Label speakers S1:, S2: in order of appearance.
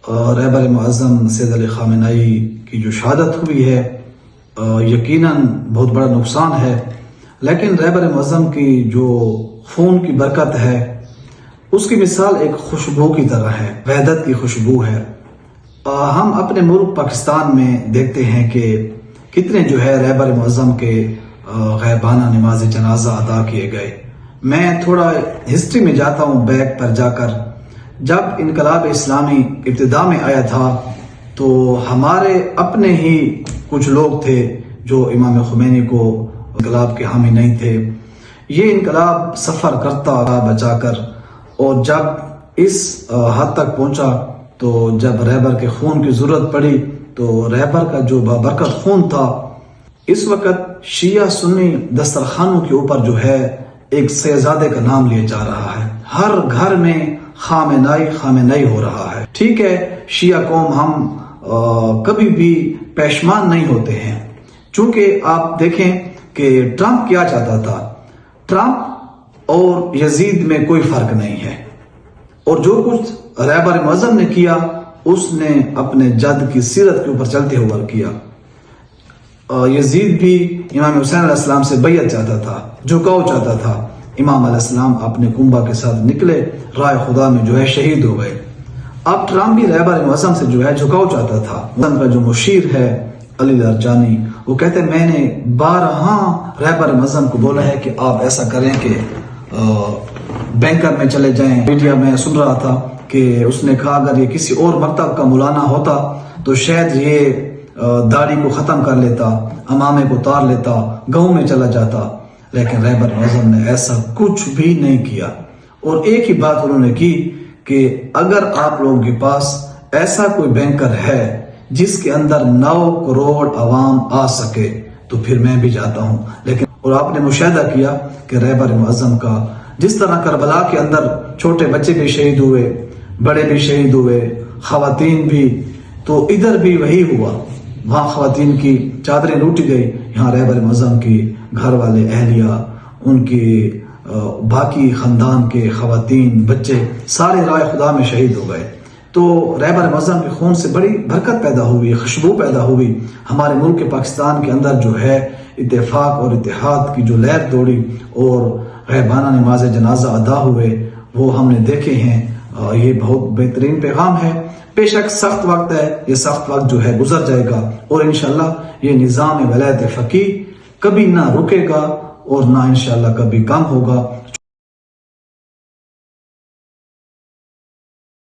S1: رہبر معظم سید علی خامنہئی کی جو شہادت ہوئی ہے یقیناً بہت بڑا نقصان ہے، لیکن رہبر معظم کی جو خون کی برکت ہے اس کی مثال ایک خوشبو کی طرح ہے، وحدت کی خوشبو ہے۔ ہم اپنے ملک پاکستان میں دیکھتے ہیں کہ کتنے جو ہے رہبر معظم کے غائبانہ نماز جنازہ ادا کیے گئے۔ میں تھوڑا ہسٹری میں جاتا ہوں، بیک پر جا کر، جب انقلاب اسلامی ابتدا میں آیا تھا تو ہمارے اپنے ہی کچھ لوگ تھے جو امام خمینی کو انقلاب کے حامی نہیں تھے۔ یہ انقلاب سفر کرتا رہا بچا کر، اور جب اس حد تک پہنچا تو جب رہبر کے خون کی ضرورت پڑی تو رہبر کا جو بابرکت خون تھا، اس وقت شیعہ سنی دسترخوانوں کے اوپر جو ہے ایک شہزادے کا نام لیا جا رہا ہے، ہر گھر میں خامنہئی خامنہئی ہو رہا ہے۔ ٹھیک ہے، شیعہ قوم ہم کبھی بھی پشیمان نہیں ہوتے ہیں، چونکہ آپ دیکھیں کہ ٹرمپ کیا چاہتا تھا، ٹرمپ اور یزید میں کوئی فرق نہیں ہے، اور جو کچھ رہبر معظم نے کیا اس نے اپنے جد کی سیرت کے اوپر چلتے ہوئے کیا۔ یزید بھی امام حسین علیہ السلام سے بیعت چاہتا تھا، جھکاؤ چاہتا تھا، امام علیہ السلام اپنے کنبہ کے ساتھ نکلے، رائے خدا میں جو ہے شہید ہو گئے۔ اب ٹرمپ بھی رہبر معظم سے جو ہے جھکاؤ چاہتا تھا۔ معظم کا جو مشیر ہے علی لارجانی، وہ کہتے ہیں میں نے بارہا رہبر معظم کو بولا ہے کہ آپ ایسا کریں کہ بینکر میں چلے جائیں۔ میڈیا میں سن رہا تھا کہ اس نے کہا اگر یہ کسی اور مکتب کا مولانا ہوتا تو شاید یہ داڑھی کو ختم کر لیتا، امامے کو اتار لیتا، گاؤں میں چلا جاتا، لیکن رہبر معظم نے ایسا کچھ بھی نہیں کیا۔ اور ایک ہی بات انہوں نے کی کہ اگر آپ لوگوں کے پاس ایسا کوئی بینکر ہے جس کے اندر 9 کروڑ عوام آ سکے تو پھر میں بھی جاتا ہوں۔ لیکن اور آپ نے مشاہدہ کیا کہ رہبر معظم کا جس طرح کربلا کے اندر چھوٹے بچے بھی شہید ہوئے، بڑے بھی شہید ہوئے، خواتین بھی، تو ادھر بھی وہی ہوا، وہاں خواتین کی چادریں لوٹی گئی، یہاں رہبر معظم کی گھر والے، اہلیہ، ان کی باقی خاندان کے خواتین، بچے سارے رائے خدا میں شہید ہو گئے۔ تو رہبر معظم کے خون سے بڑی برکت پیدا ہوئی، خوشبو پیدا ہوئی، ہمارے ملک پاکستان کے اندر جو ہے اتفاق اور اتحاد کی جو لہر دوڑی اور غائبانہ نماز جنازہ ادا ہوئے، وہ ہم نے دیکھے ہیں۔ یہ بہت بہترین پیغام ہے۔ بے شک سخت وقت ہے، یہ سخت وقت جو ہے گزر جائے گا، اور انشاءاللہ یہ نظام ولایت فقیہ کبھی نہ رکے گا اور نہ انشاءاللہ کبھی کم ہوگا۔